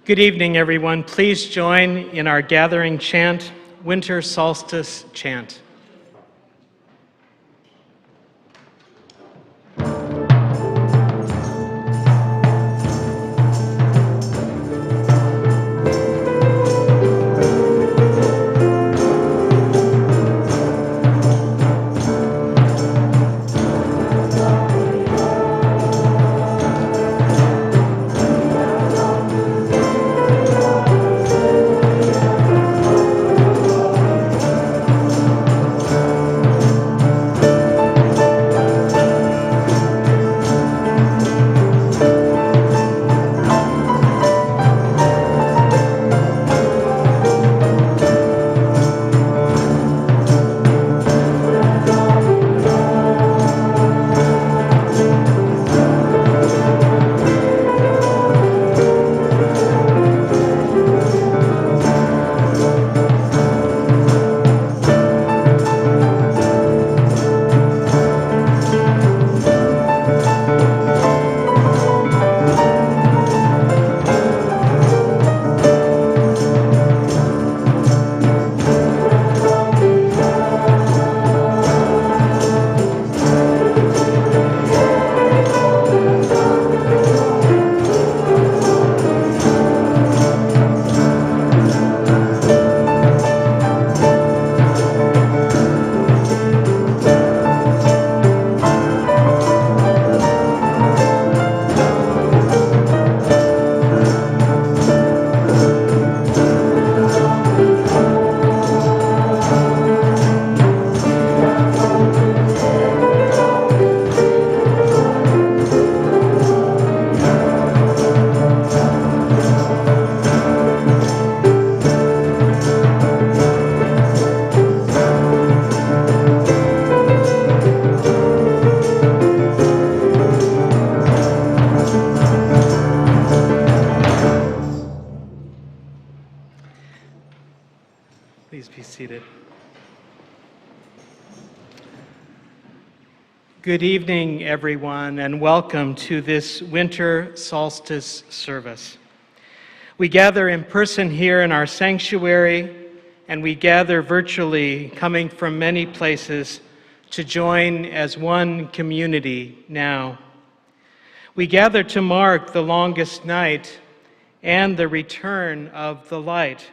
Good evening, everyone. Please join in our gathering chant, Winter Solstice Chant. Please be seated. Good evening, everyone, and welcome to this winter solstice service. We gather in person here in our sanctuary, and we gather virtually, coming from many places, to join as one community now. We gather to mark the longest night and the return of the light.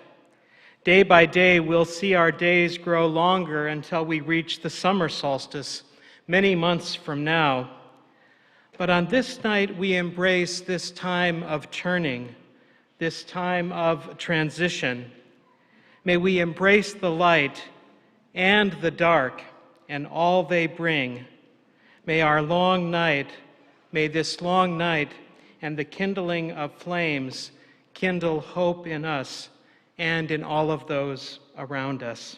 Day by day, we'll see our days grow longer until we reach the summer solstice, many months from now. But on this night, we embrace this time of turning, this time of transition. May we embrace the light and the dark and all they bring. May this long night and the kindling of flames kindle hope in us and in all of those around us.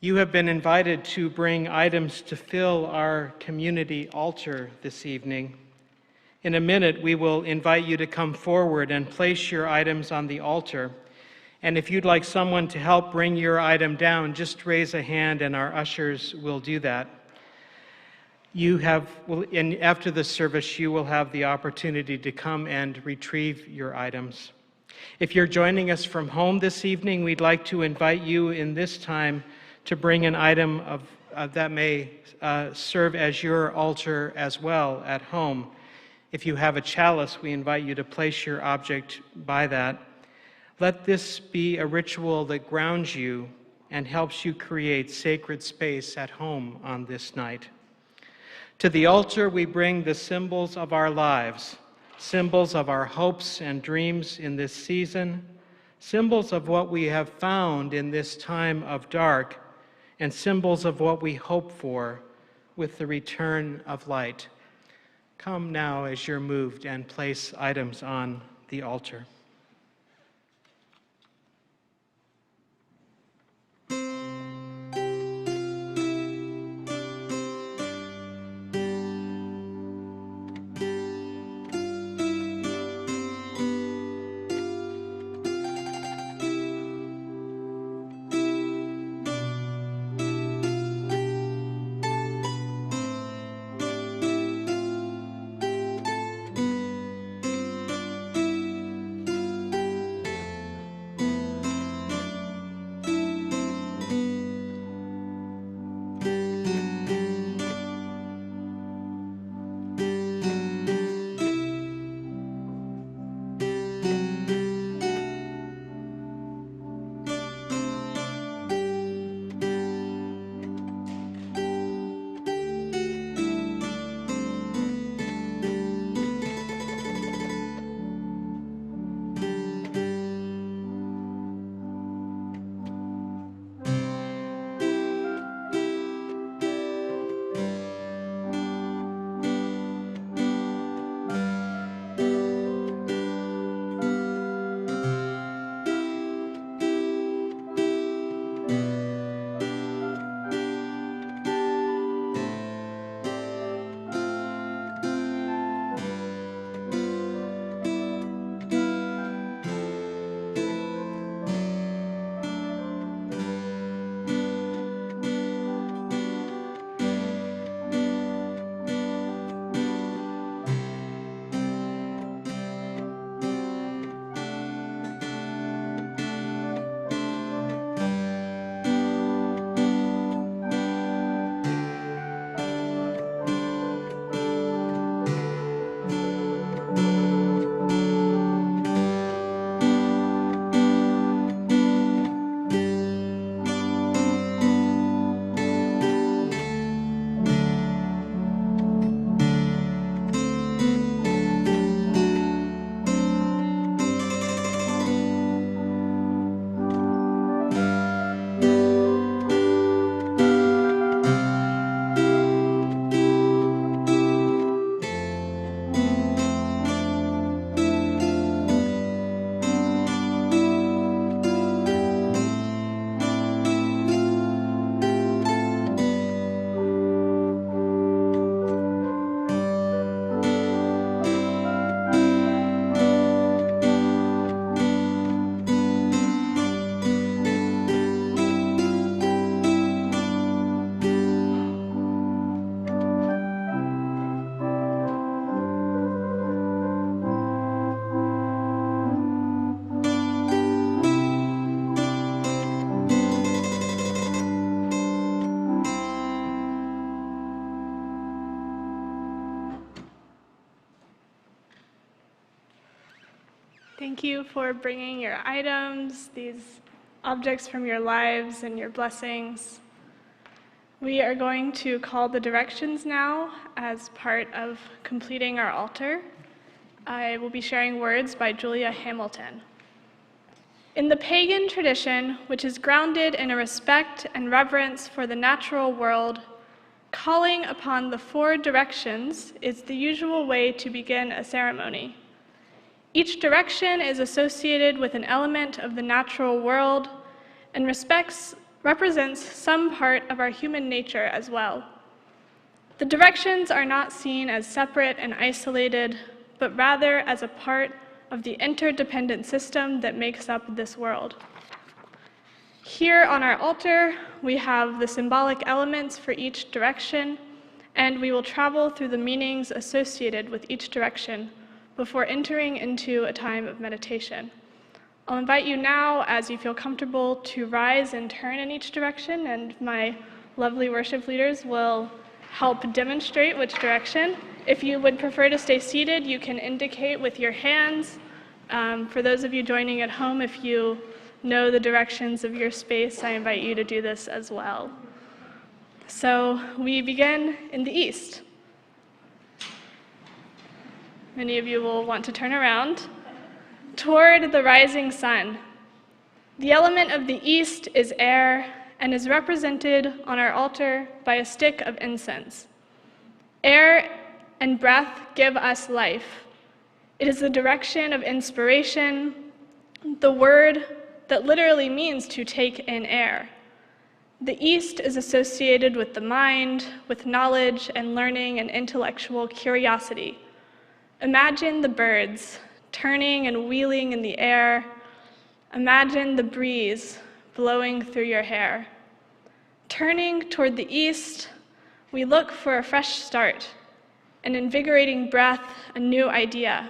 You have been invited to bring items to fill our community altar this evening. In a minute, we will invite you to come forward and place your items on the altar. And if you'd like someone to help bring your item down, just raise a hand and our ushers will do that. After the service, you will have the opportunity to come and retrieve your items. If you're joining us from home this evening, we'd like to invite you in this time to bring an item that may serve as your altar as well at home. If you have a chalice, we invite you to place your object by that. Let this be a ritual that grounds you and helps you create sacred space at home on this night. To the altar, we bring the symbols of our lives, symbols of our hopes and dreams in this season, symbols of what we have found in this time of dark, and symbols of what we hope for with the return of light. Come now as you're moved and place items on the altar. Thank you for bringing your items, these objects from your lives and your blessings. We are going to call the directions now as part of completing our altar. I will be sharing words by Julia Hamilton. In the pagan tradition, which is grounded in a respect and reverence for the natural world, calling upon the 4 directions is the usual way to begin a ceremony. Each direction is associated with an element of the natural world and represents some part of our human nature as well. The directions are not seen as separate and isolated, but rather as a part of the interdependent system that makes up this world. Here on our altar, we have the symbolic elements for each direction, and we will travel through the meanings associated with each direction before entering into a time of meditation. I'll invite you now, as you feel comfortable, to rise and turn in each direction, and my lovely worship leaders will help demonstrate which direction. If you would prefer to stay seated, you can indicate with your hands. For those of you joining at home, if you know the directions of your space, I invite you to do this as well. So we begin in the east. Many of you will want to turn around toward the rising sun. The element of the east is air and is represented on our altar by a stick of incense. Air and breath give us life. It is the direction of inspiration, the word that literally means to take in air. The east is associated with the mind, with knowledge and learning and intellectual curiosity. Imagine the birds turning and wheeling in the air. Imagine the breeze blowing through your hair. Turning toward the east, we look for a fresh start, an invigorating breath, a new idea.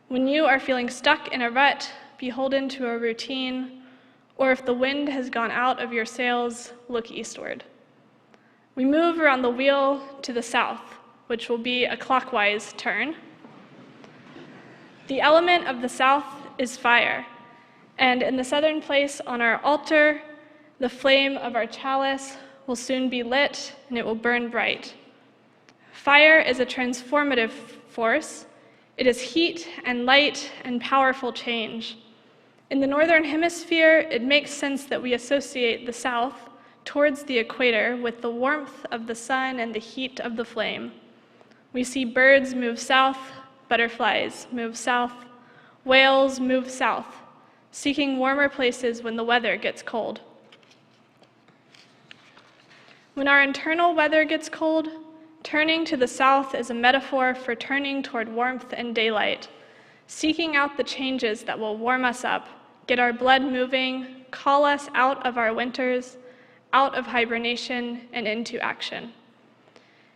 When you are feeling stuck in a rut, beholden to a routine, or if the wind has gone out of your sails, look eastward. We move around the wheel to the south, which will be a clockwise turn. The element of the south is fire, and in the southern place on our altar, the flame of our chalice will soon be lit and it will burn bright. Fire is a transformative force. It is heat and light and powerful change. In the northern hemisphere, it makes sense that we associate the south towards the equator with the warmth of the sun and the heat of the flame. We see birds move south, butterflies move south, whales move south, seeking warmer places when the weather gets cold. When our internal weather gets cold, turning to the south is a metaphor for turning toward warmth and daylight, seeking out the changes that will warm us up, get our blood moving, call us out of our winters, out of hibernation, and into action.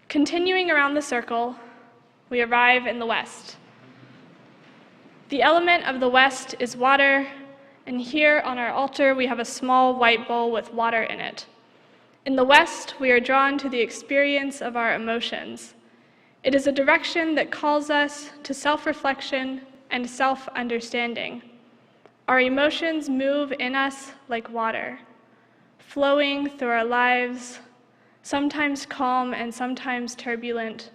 Continuing around the circle, we arrive in the west. The element of the west is water, and here on our altar we have a small white bowl with water in it. In the west, we are drawn to the experience of our emotions. It is a direction that calls us to self-reflection and self-understanding. Our emotions move in us like water, flowing through our lives, sometimes calm and sometimes turbulent,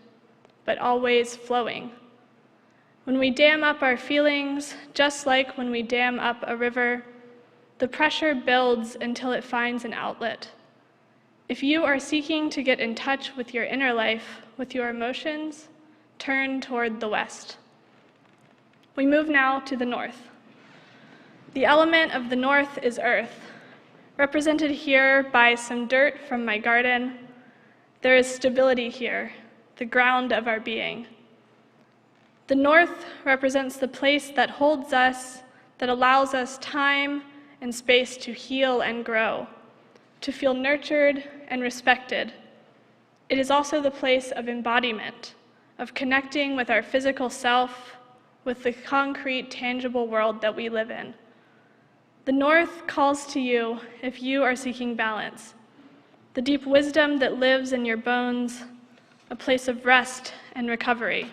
but always flowing. When we dam up our feelings, just like when we dam up a river, the pressure builds until it finds an outlet. If you are seeking to get in touch with your inner life, with your emotions, turn toward the west. We move now to the north. The element of the north is earth, represented here by some dirt from my garden. There is stability here, the ground of our being. The north represents the place that holds us, that allows us time and space to heal and grow, to feel nurtured and respected. It is also the place of embodiment, of connecting with our physical self, with the concrete, tangible world that we live in. The north calls to you if you are seeking balance, the deep wisdom that lives in your bones, a place of rest and recovery.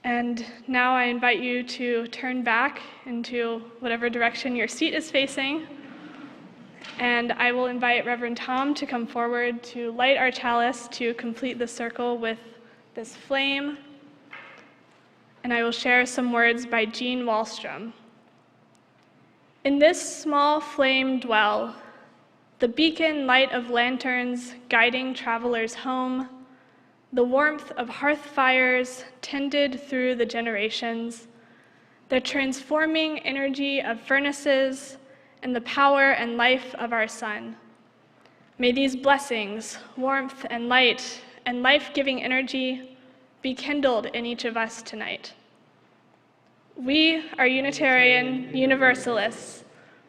And now I invite you to turn back into whatever direction your seat is facing. And I will invite Reverend Tom to come forward to light our chalice to complete the circle with this flame. And I will share some words by Jean Wallstrom. In this small flame dwell, the beacon light of lanterns guiding travelers home, the warmth of hearth fires tended through the generations, the transforming energy of furnaces, and the power and life of our sun. May these blessings, warmth and light, and life-giving energy be kindled in each of us tonight. We are Unitarian Universalists.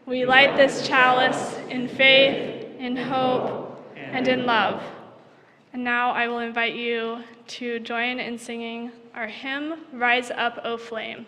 We light this chalice in faith, in hope, and in love. And now I will invite you to join in singing our hymn, Rise Up, O Flame.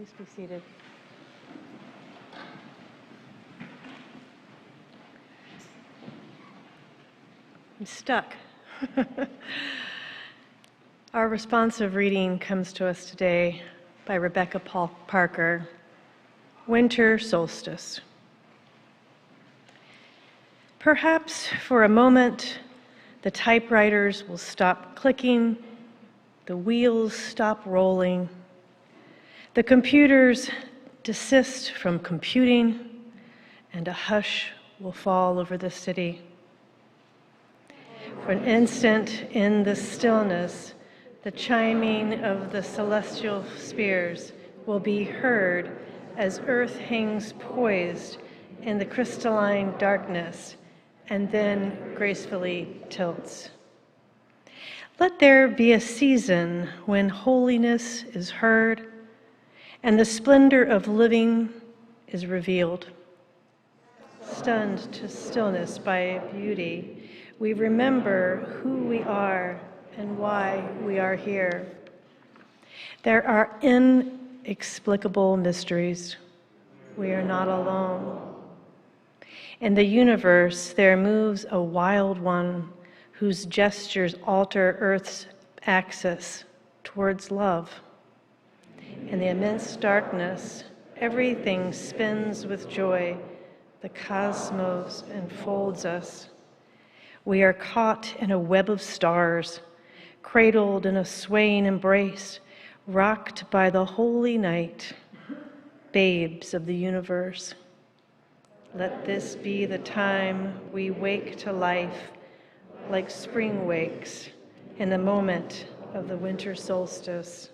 Please be seated. I'm stuck. Our responsive reading comes to us today by Rebecca Parker, Winter Solstice. Perhaps for a moment, the typewriters will stop clicking, the wheels stop rolling, the computers desist from computing, and a hush will fall over the city. For an instant in the stillness, the chiming of the celestial spheres will be heard as Earth hangs poised in the crystalline darkness and then gracefully tilts. Let there be a season when holiness is heard and the splendor of living is revealed. Stunned to stillness by beauty, we remember who we are and why we are here. There are inexplicable mysteries. We are not alone. In the universe, there moves a wild one whose gestures alter Earth's axis towards love. In the immense darkness, everything spins with joy. The cosmos enfolds us. We are caught in a web of stars, cradled in a swaying embrace, rocked by the holy night, babes of the universe. Let this be the time we wake to life, like spring wakes in the moment of the winter solstice.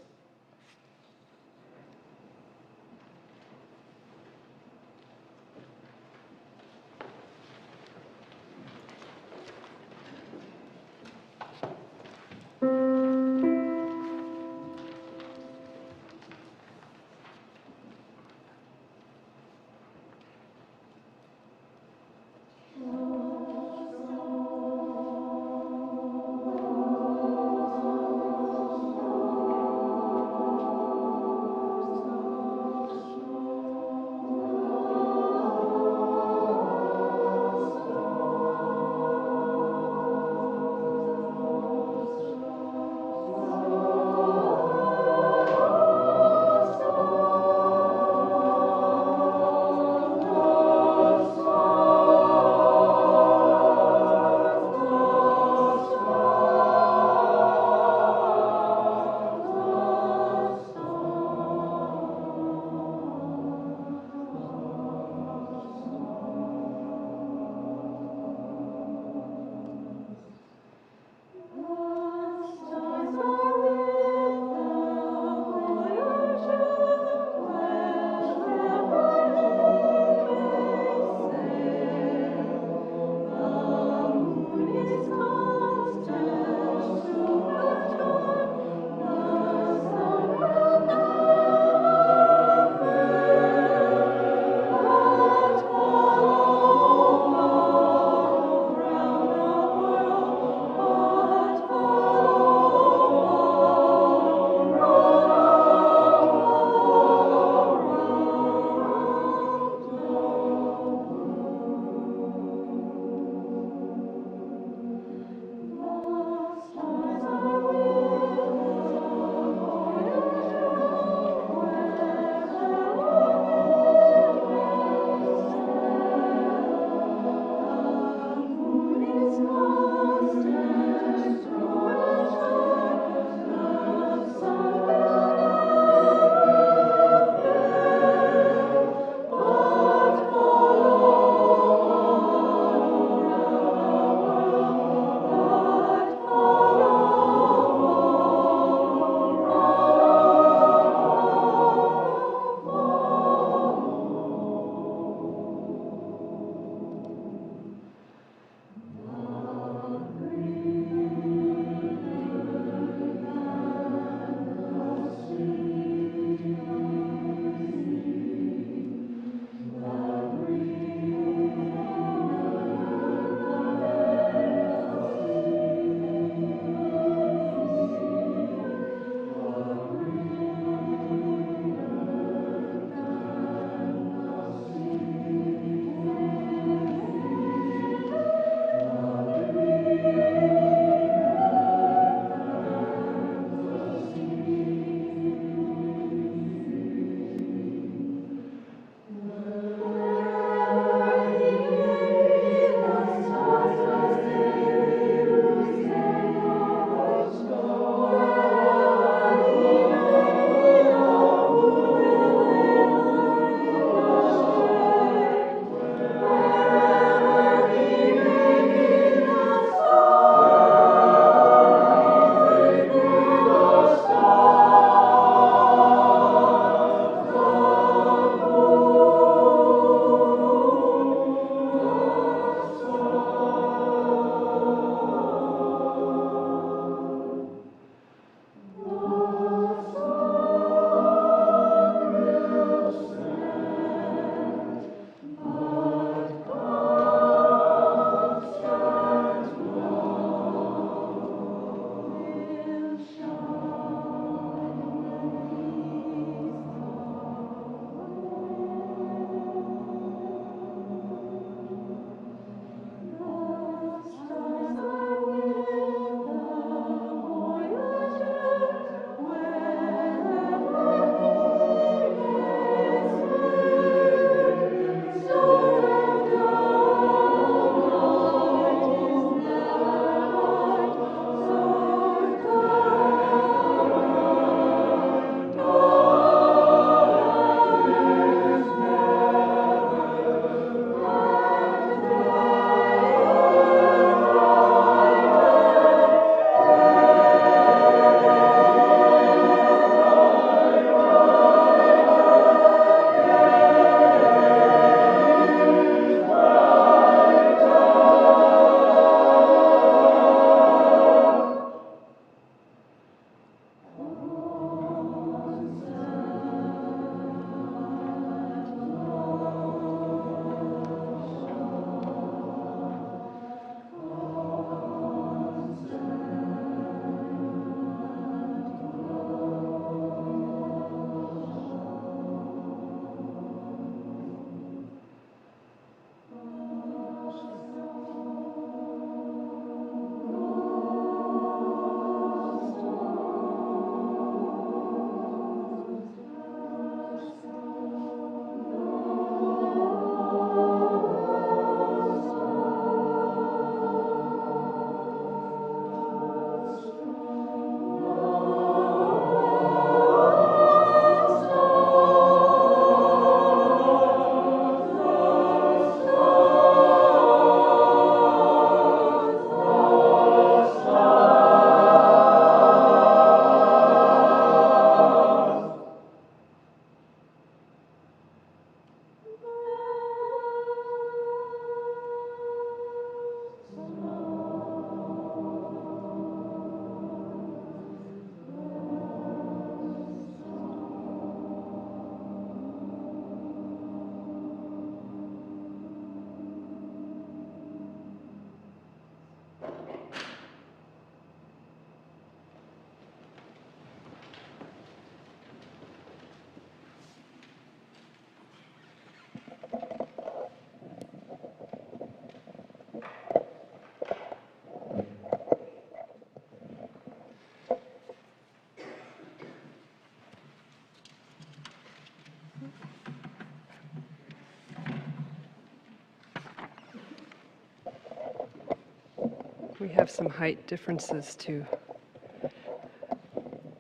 We have some height differences to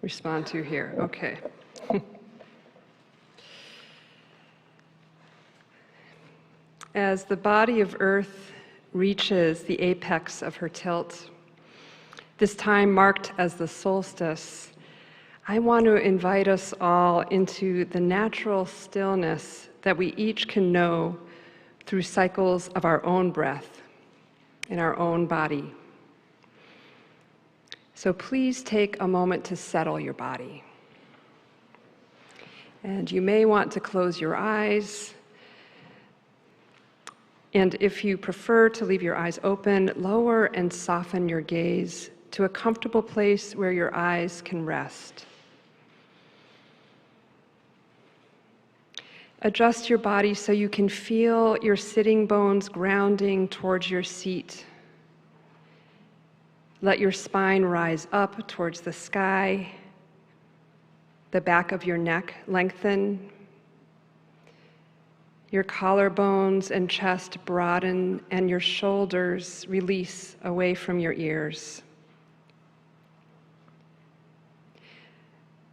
respond to here. Okay. As the body of Earth reaches the apex of her tilt, this time marked as the solstice, I want to invite us all into the natural stillness that we each can know through cycles of our own breath in our own body. So please take a moment to settle your body. And you may want to close your eyes. And if you prefer to leave your eyes open, lower and soften your gaze to a comfortable place where your eyes can rest. Adjust your body so you can feel your sitting bones grounding towards your seat. Let your spine rise up towards the sky, the back of your neck lengthen, your collarbones and chest broaden, and your shoulders release away from your ears.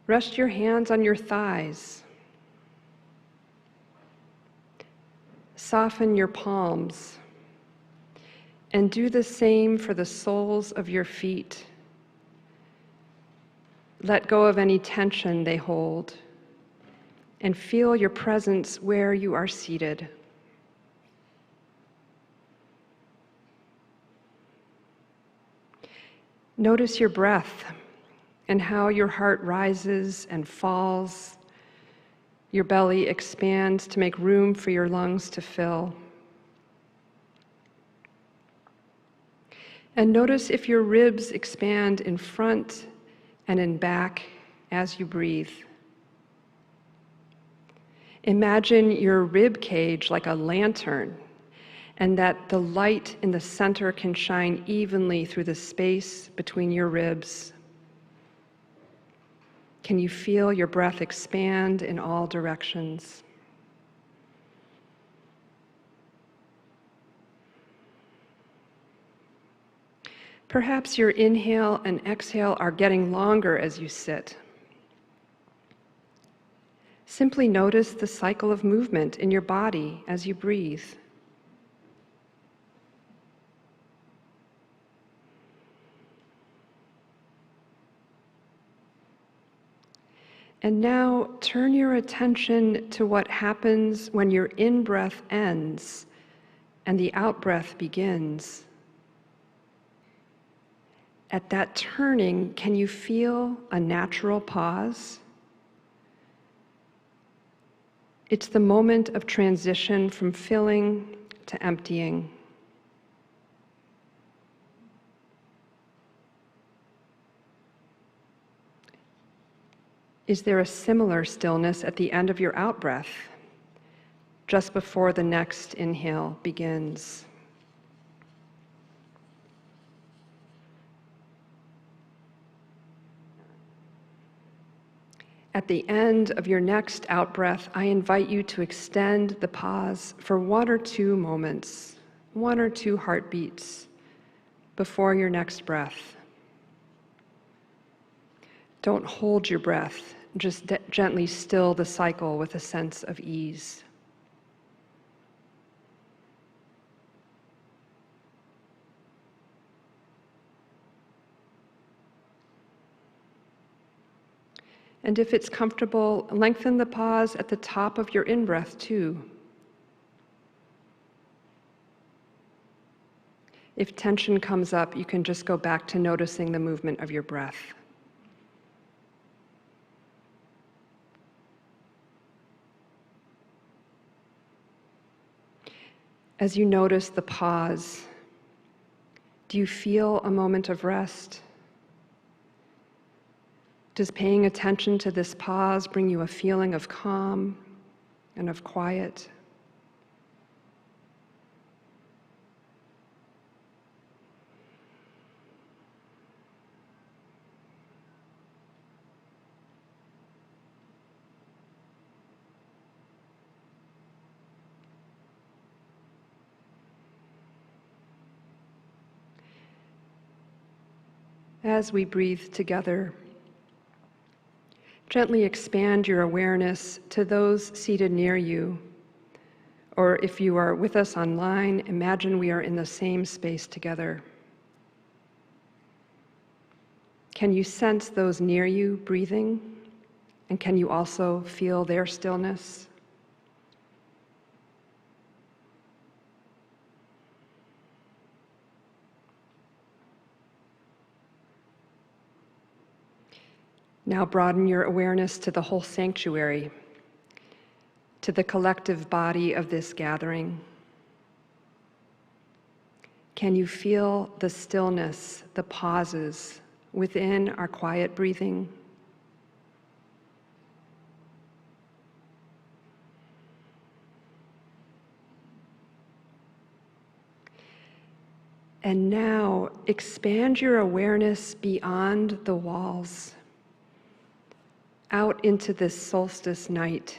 Rest your hands on your thighs. Soften your palms. And do the same for the soles of your feet. Let go of any tension they hold, and feel your presence where you are seated. Notice your breath and how your heart rises and falls. Your belly expands to make room for your lungs to fill. And notice if your ribs expand in front and in back as you breathe. Imagine your rib cage like a lantern, and that the light in the center can shine evenly through the space between your ribs. Can you feel your breath expand in all directions? Perhaps your inhale and exhale are getting longer as you sit. Simply notice the cycle of movement in your body as you breathe. And now turn your attention to what happens when your in-breath ends and the out-breath begins. At that turning, can you feel a natural pause? It's the moment of transition from filling to emptying. Is there a similar stillness at the end of your out-breath, just before the next inhale begins? At the end of your next out-breath, I invite you to extend the pause for 1 or 2 moments, 1 or 2 heartbeats before your next breath. Don't hold your breath, just gently still the cycle with a sense of ease. And if it's comfortable, lengthen the pause at the top of your in-breath too. If tension comes up, you can just go back to noticing the movement of your breath. As you notice the pause, do you feel a moment of rest? Does paying attention to this pause bring you a feeling of calm and of quiet? As we breathe together, gently expand your awareness to those seated near you. Or if you are with us online, imagine we are in the same space together. Can you sense those near you breathing? And can you also feel their stillness? Now broaden your awareness to the whole sanctuary, to the collective body of this gathering. Can you feel the stillness, the pauses within our quiet breathing? And now expand your awareness beyond the walls, out into this solstice night.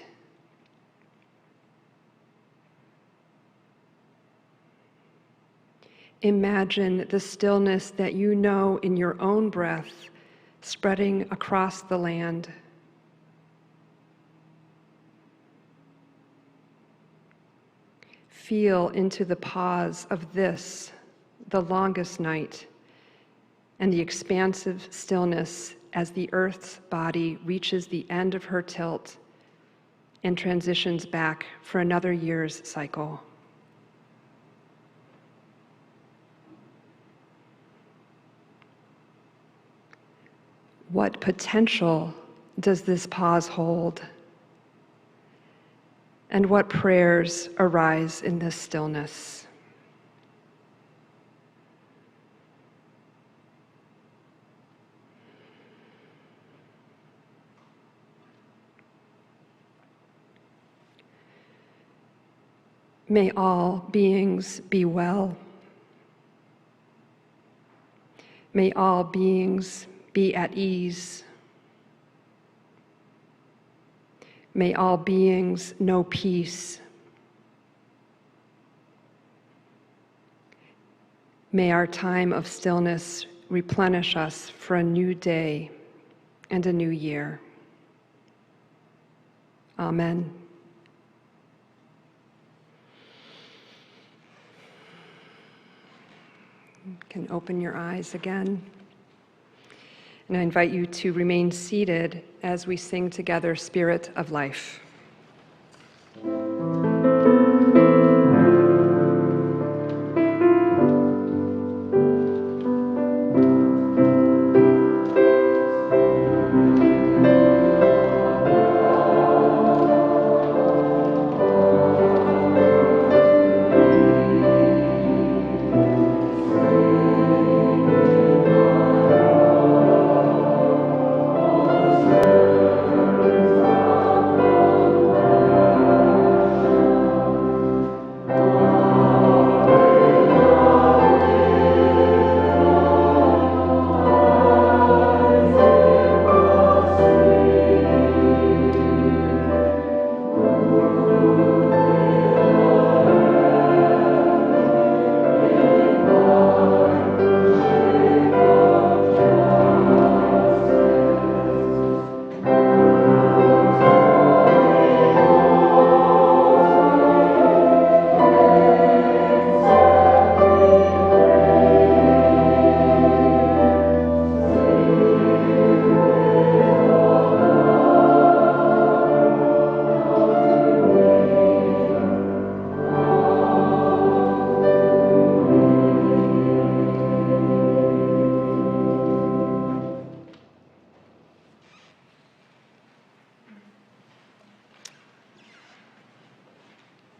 Imagine the stillness that you know in your own breath spreading across the land. Feel into the pause of this, the longest night, and the expansive stillness as the Earth's body reaches the end of her tilt and transitions back for another year's cycle. What potential does this pause hold? And what prayers arise in this stillness? May all beings be well. May all beings be at ease. May all beings know peace. May our time of stillness replenish us for a new day and a new year. Amen. You can open your eyes again. And I invite you to remain seated as we sing together Spirit of Life.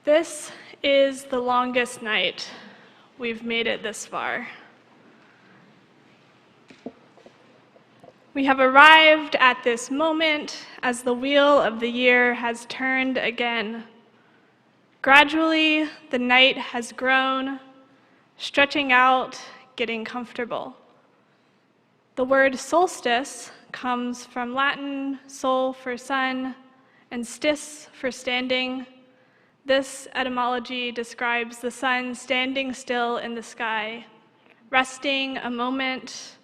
This is the longest night. We've made it this far. We have arrived at this moment as the wheel of the year has turned again. Gradually, the night has grown, stretching out, getting comfortable. The word solstice comes from Latin sol for sun and stis for standing. This etymology describes the sun standing still in the sky, resting a moment,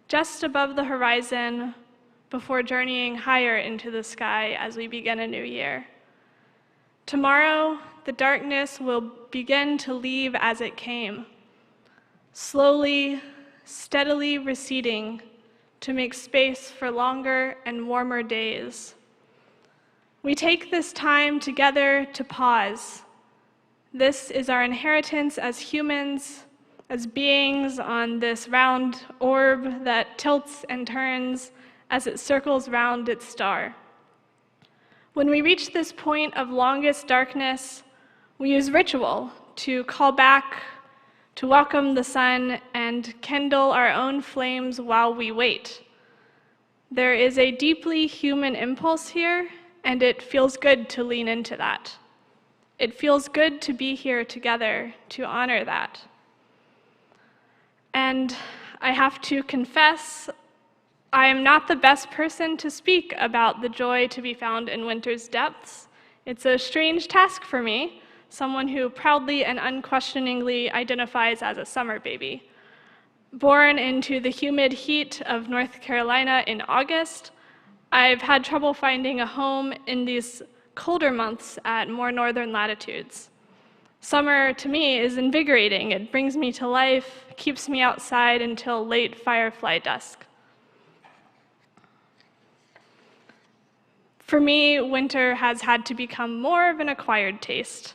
just above the horizon before journeying higher into the sky as we begin a new year. Tomorrow, the darkness will begin to leave as it came, slowly, steadily receding to make space for longer and warmer days. We take this time together to pause. This is our inheritance as humans, as beings on this round orb that tilts and turns as it circles round its star. When we reach this point of longest darkness, we use ritual to call back, to welcome the sun, and kindle our own flames while we wait. There is a deeply human impulse here, and it feels good to lean into that. It feels good to be here together to honor that. And I have to confess, I am not the best person to speak about the joy to be found in winter's depths. It's a strange task for me, someone who proudly and unquestioningly identifies as a summer baby. Born into the humid heat of North Carolina in August, I've had trouble finding a home in these colder months at more northern latitudes. Summer, to me, is invigorating. It brings me to life, keeps me outside until late firefly dusk. For me, winter has had to become more of an acquired taste.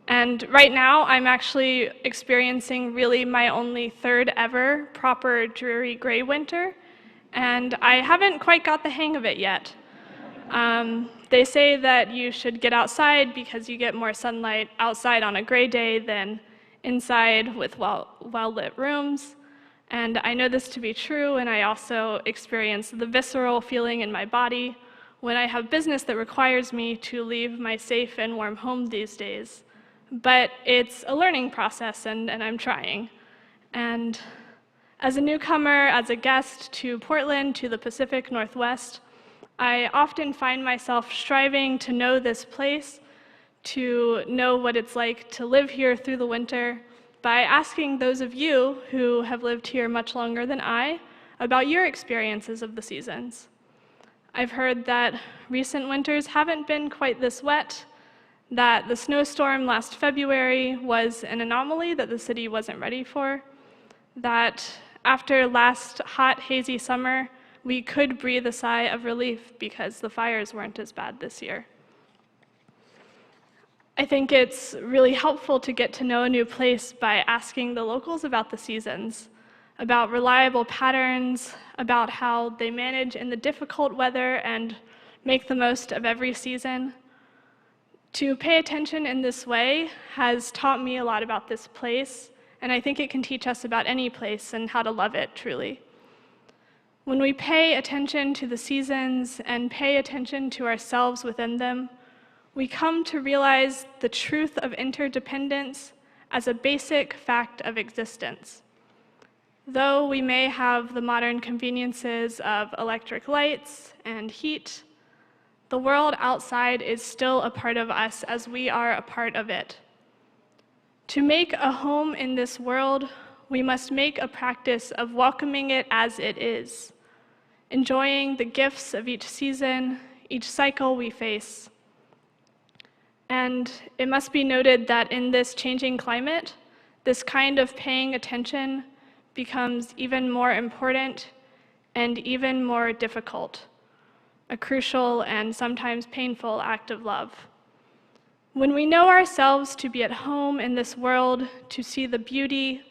And right now, I'm actually experiencing really my only third ever proper dreary gray winter, and I haven't quite got the hang of it yet. They say that you should get outside because you get more sunlight outside on a gray day than inside with well-lit rooms. And I know this to be true, and I also experience the visceral feeling in my body when I have business that requires me to leave my safe and warm home these days. But it's a learning process, and I'm trying. And as a newcomer, as a guest to Portland, to the Pacific Northwest, I often find myself striving to know this place, to know what it's like to live here through the winter, by asking those of you who have lived here much longer than I about your experiences of the seasons. I've heard that recent winters haven't been quite this wet, that the snowstorm last February was an anomaly that the city wasn't ready for, that after last hot, hazy summer, we could breathe a sigh of relief because the fires weren't as bad this year. I think it's really helpful to get to know a new place by asking the locals about the seasons, about reliable patterns, about how they manage in the difficult weather and make the most of every season. To pay attention in this way has taught me a lot about this place, and I think it can teach us about any place and how to love it truly. When we pay attention to the seasons and pay attention to ourselves within them, we come to realize the truth of interdependence as a basic fact of existence. Though we may have the modern conveniences of electric lights and heat, the world outside is still a part of us as we are a part of it. To make a home in this world, we must make a practice of welcoming it as it is, enjoying the gifts of each season, each cycle we face. And it must be noted that in this changing climate, this kind of paying attention becomes even more important and even more difficult, a crucial and sometimes painful act of love. When we know ourselves to be at home in this world, to see the beauty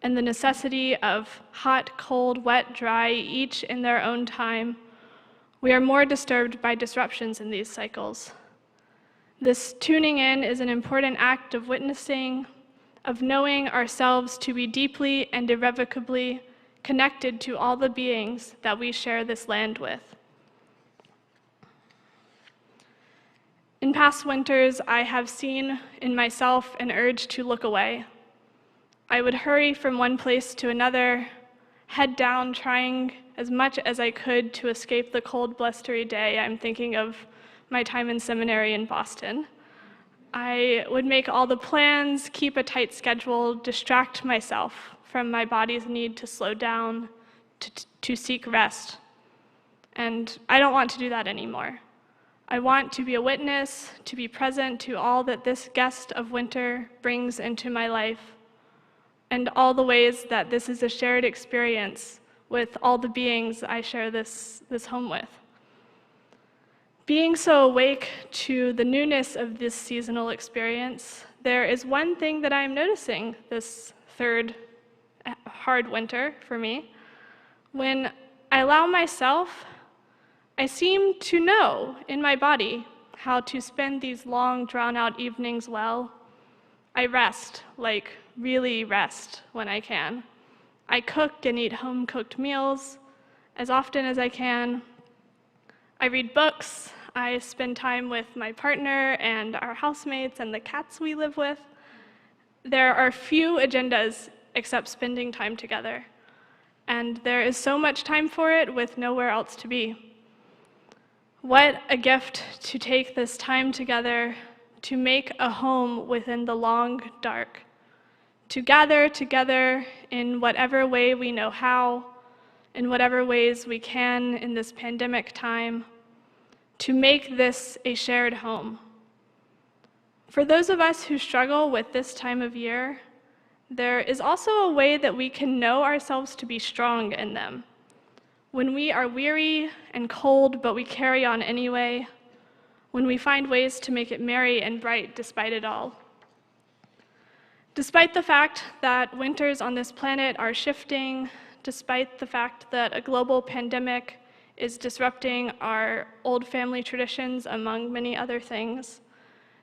and the necessity of hot, cold, wet, dry, each in their own time, we are more disturbed by disruptions in these cycles. This tuning in is an important act of witnessing, of knowing ourselves to be deeply and irrevocably connected to all the beings that we share this land with. In past winters, I have seen in myself an urge to look away. I would hurry from one place to another, head down, trying as much as I could to escape the cold, blustery day. I'm thinking of my time in seminary in Boston. I would make all the plans, keep a tight schedule, distract myself from my body's need to slow down, to seek rest. And I don't want to do that anymore. I want to be a witness, to be present to all that this guest of winter brings into my life, and all the ways that this is a shared experience with all the beings I share this home with. Being so awake to the newness of this seasonal experience, there is one thing that I'm noticing this third hard winter for me. When I allow myself, I seem to know in my body how to spend these long, drawn-out evenings well. I rest, like really rest when I can. I cook and eat home-cooked meals as often as I can. I read books. I spend time with my partner and our housemates and the cats we live with. There are few agendas except spending time together. And there is so much time for it with nowhere else to be. What a gift to take this time together to make a home within the long dark, to gather together in whatever way we know how, in whatever ways we can in this pandemic time, to make this a shared home. For those of us who struggle with this time of year, there is also a way that we can know ourselves to be strong in them. When we are weary and cold, but we carry on anyway, when we find ways to make it merry and bright despite it all. Despite the fact that winters on this planet are shifting, despite the fact that a global pandemic is disrupting our old family traditions, among many other things,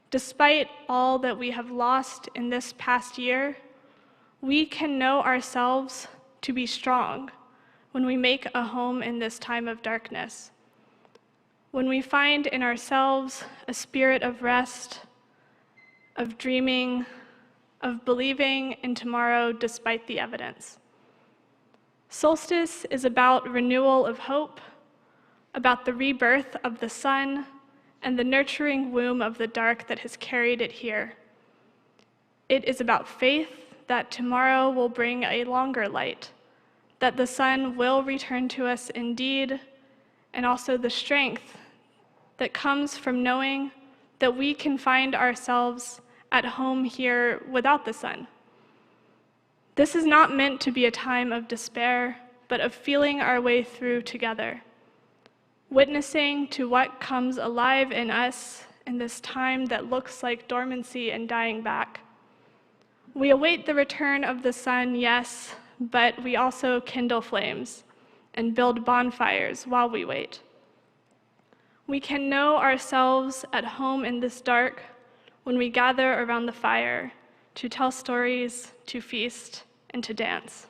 despite all that we have lost in this past year, we can know ourselves to be strong when we make a home in this time of darkness. When we find in ourselves a spirit of rest, of dreaming, of believing in tomorrow despite the evidence. Solstice is about renewal of hope, about the rebirth of the sun and the nurturing womb of the dark that has carried it here. It is about faith that tomorrow will bring a longer light, that the sun will return to us indeed, and also the strength that comes from knowing that we can find ourselves at home here without the sun. This is not meant to be a time of despair, but of feeling our way through together, witnessing to what comes alive in us in this time that looks like dormancy and dying back. We await the return of the sun, yes, but we also kindle flames and build bonfires while we wait. We can know ourselves at home in this dark when we gather around the fire to tell stories, to feast, and to dance.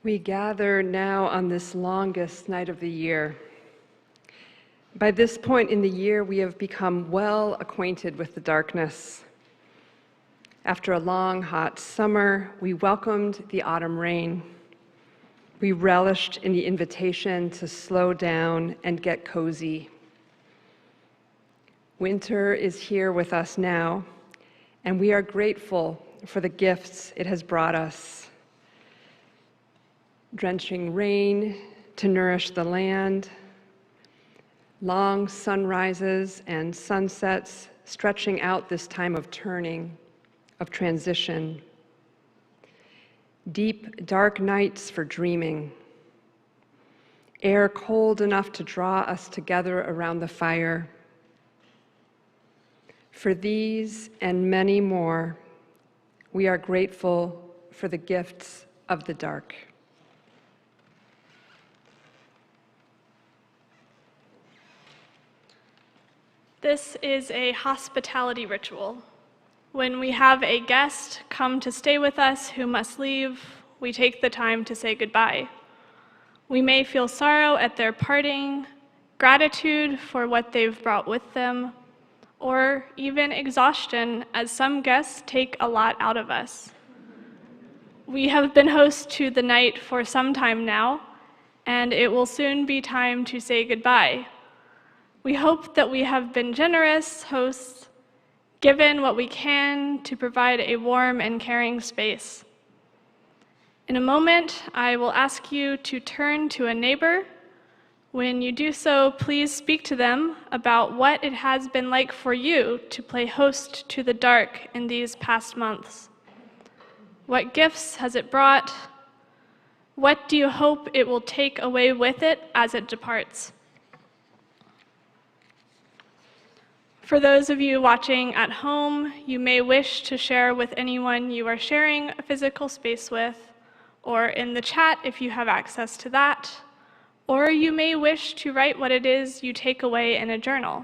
We gather now on this longest night of the year. By this point in the year, we have become well acquainted with the darkness. After a long, hot summer, we welcomed the autumn rain. We relished in the invitation to slow down and get cozy. Winter is here with us now, and we are grateful for the gifts it has brought us. Drenching rain to nourish the land, long sunrises and sunsets stretching out this time of turning, of transition, deep, dark nights for dreaming, air cold enough to draw us together around the fire. For these and many more, we are grateful for the gifts of the dark. This is a hospitality ritual. When we have a guest come to stay with us who must leave, we take the time to say goodbye. We may feel sorrow at their parting, gratitude for what they've brought with them, or even exhaustion as some guests take a lot out of us. We have been hosts to the night for some time now, and it will soon be time to say goodbye. We hope that we have been generous hosts, given what we can to provide a warm and caring space. In a moment, I will ask you to turn to a neighbor. When you do so, please speak to them about what it has been like for you to play host to the dark in these past months. What gifts has it brought? What do you hope it will take away with it as it departs? For those of you watching at home, you may wish to share with anyone you are sharing a physical space with, or in the chat if you have access to that, or you may wish to write what it is you take away in a journal.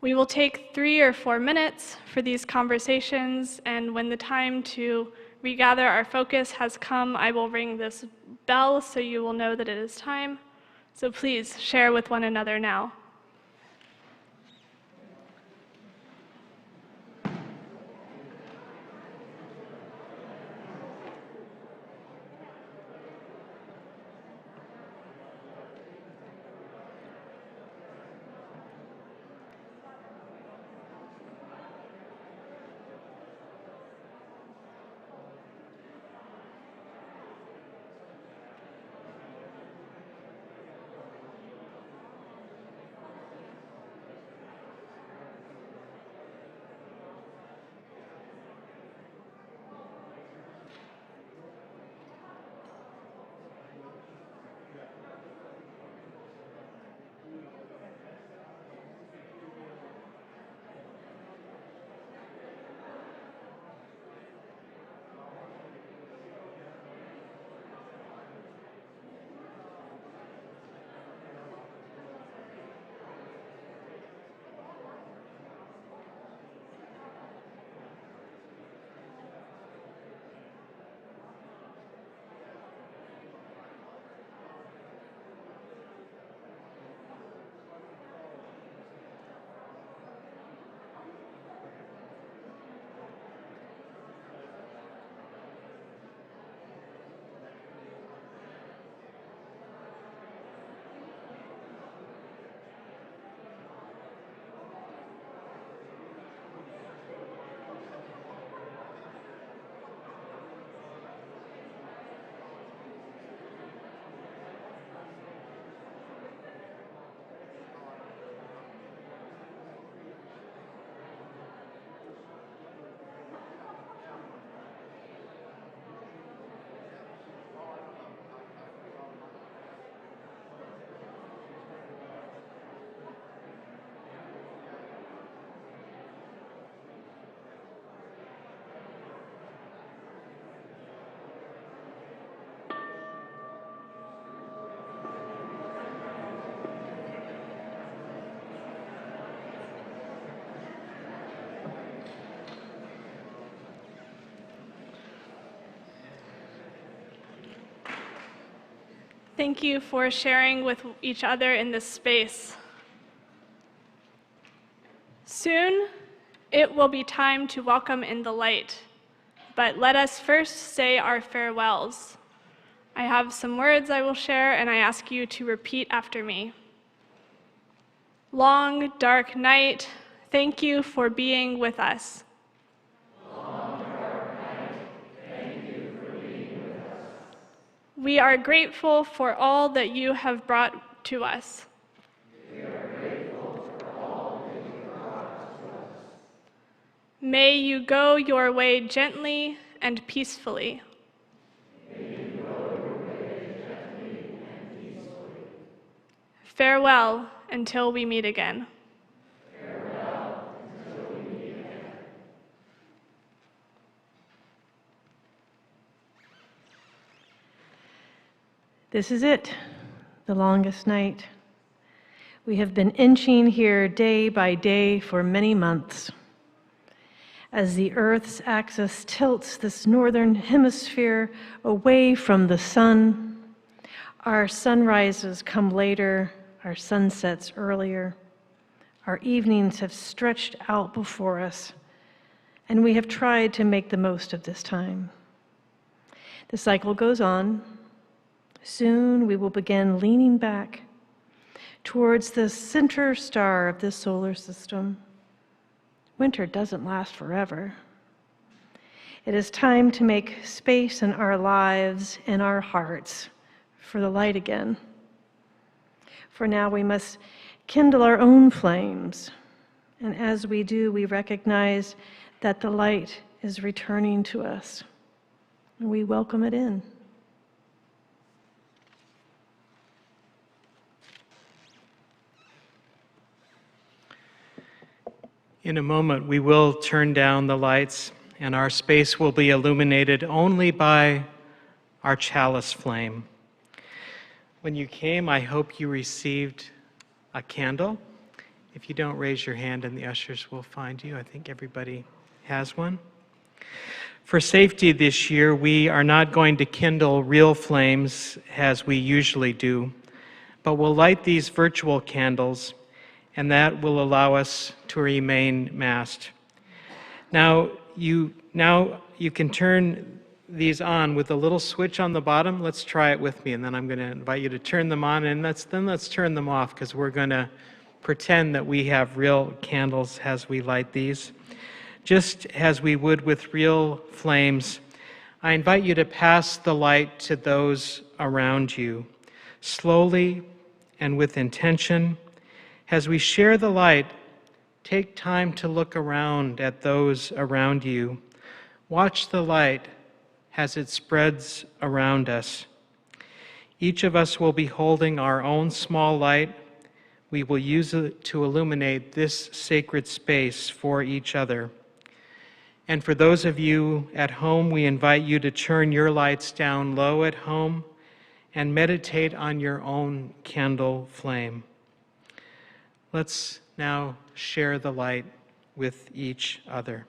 We will take 3 or 4 minutes for these conversations, and when the time to regather our focus has come, I will ring this bell so you will know that it is time. So please share with one another now. Thank you for sharing with each other in this space. Soon, it will be time to welcome in the light, but let us first say our farewells. I have some words I will share, and I ask you to repeat after me. Long, dark night, thank you for being with us. Long, dark night, thank you for being with us. We are grateful for all that you have brought to us. We are grateful for all that you brought to us. May you go your way gently and peacefully. May you go your way gently and peacefully. Farewell until we meet again. Farewell until we meet again. This is it, the longest night. We have been inching here day by day for many months. As the Earth's axis tilts this northern hemisphere away from the sun, our sunrises come later, our sunsets earlier. Our evenings have stretched out before us, and we have tried to make the most of this time. The cycle goes on. Soon we will begin leaning back towards the center star of this solar system. Winter doesn't last forever. It is time to make space in our lives and our hearts for the light again. For now, we must kindle our own flames, and as we do, we recognize that the light is returning to us, and we welcome it in. In a moment, we will turn down the lights, and our space will be illuminated only by our chalice flame. When you came, I hope you received a candle. If you don't, raise your hand and the ushers will find you. I think everybody has one. For safety this year, we are not going to kindle real flames as we usually do, but we'll light these virtual candles, and that will allow us to remain masked. Now you can turn these on with a little switch on the bottom. Let's try it with me, and then I'm going to invite you to turn them on, and let's turn them off, because we're going to pretend that we have real candles as we light these. Just as we would with real flames, I invite you to pass the light to those around you, slowly and with intention. As we share the light, take time to look around at those around you. Watch the light as it spreads around us. Each of us will be holding our own small light. We will use it to illuminate this sacred space for each other. And for those of you at home, we invite you to turn your lights down low at home and meditate on your own candle flame. Let's now share the light with each other.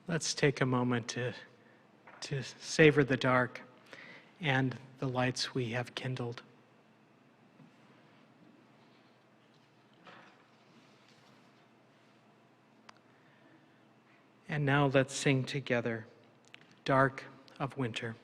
Let's take a moment to savor the dark and the lights we have kindled. And now let's sing together, Dark of Winter.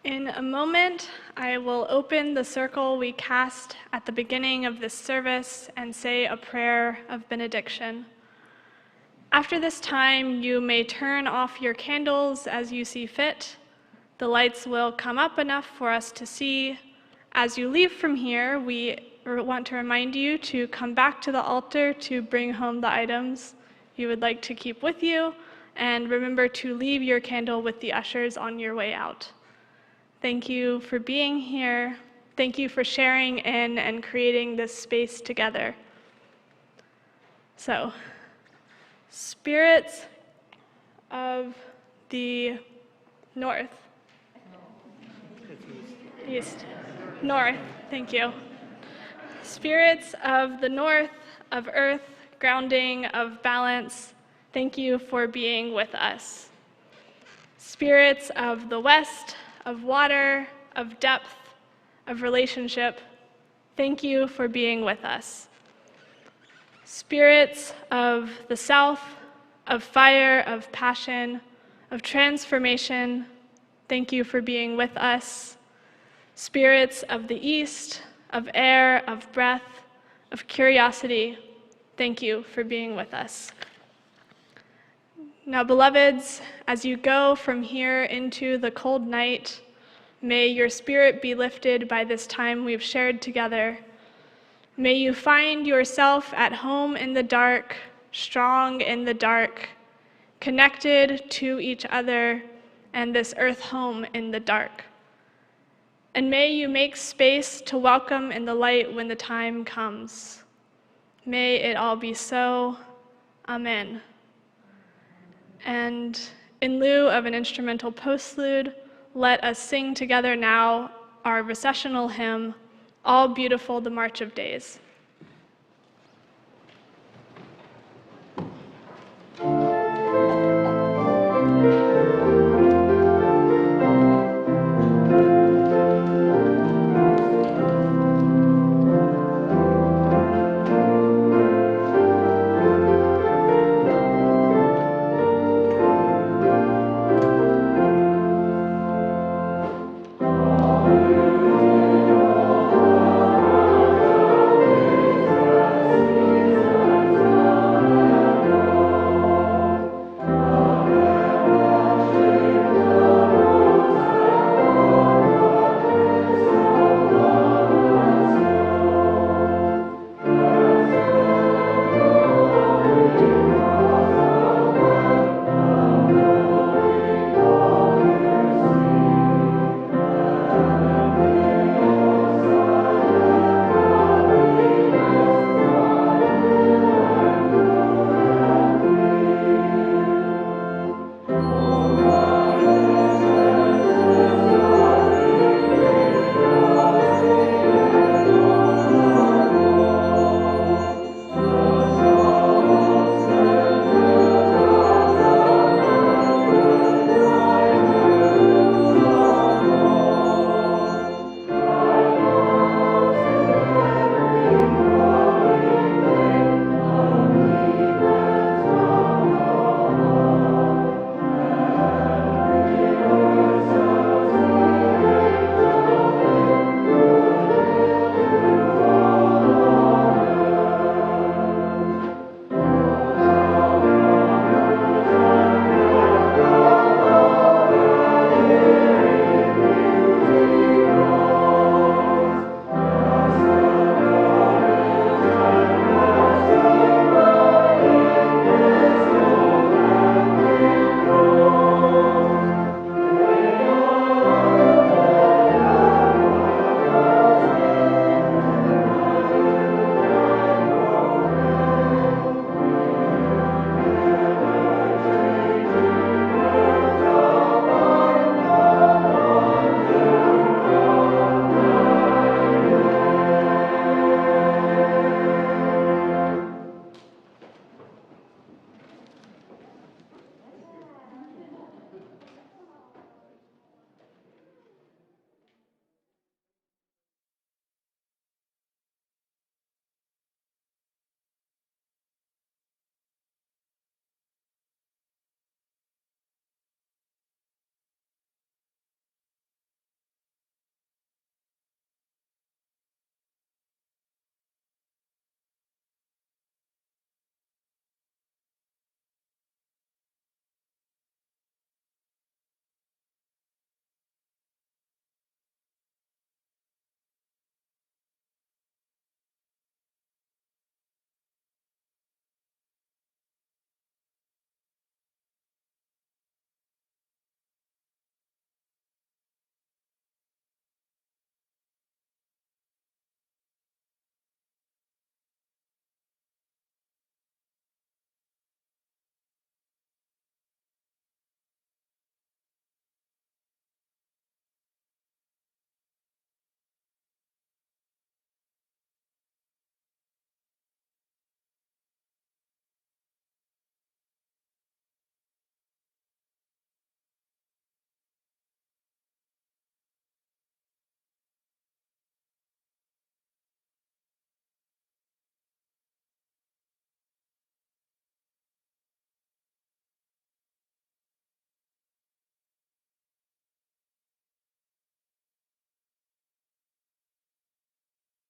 In a moment, I will open the circle we cast at the beginning of this service and say a prayer of benediction. After this time, you may turn off your candles as you see fit. The lights will come up enough for us to see. As you leave from here, we want to remind you to come back to the altar to bring home the items you would like to keep with you, and remember to leave your candle with the ushers on your way out. Thank you for being here. Thank you for sharing in and creating this space together. So, spirits of the north. East. North, thank you. Spirits of the north, of earth, grounding, of balance, thank you for being with us. Spirits of the west, of water, of depth, of relationship, thank you for being with us. Spirits of the south, of fire, of passion, of transformation, thank you for being with us. Spirits of the east, of air, of breath, of curiosity, thank you for being with us. Now, beloveds, as you go from here into the cold night, may your spirit be lifted by this time we've shared together. May you find yourself at home in the dark, strong in the dark, connected to each other and this earth home in the dark. And may you make space to welcome in the light when the time comes. May it all be so. Amen. And in lieu of an instrumental postlude, let us sing together now our recessional hymn, All Beautiful the March of Days.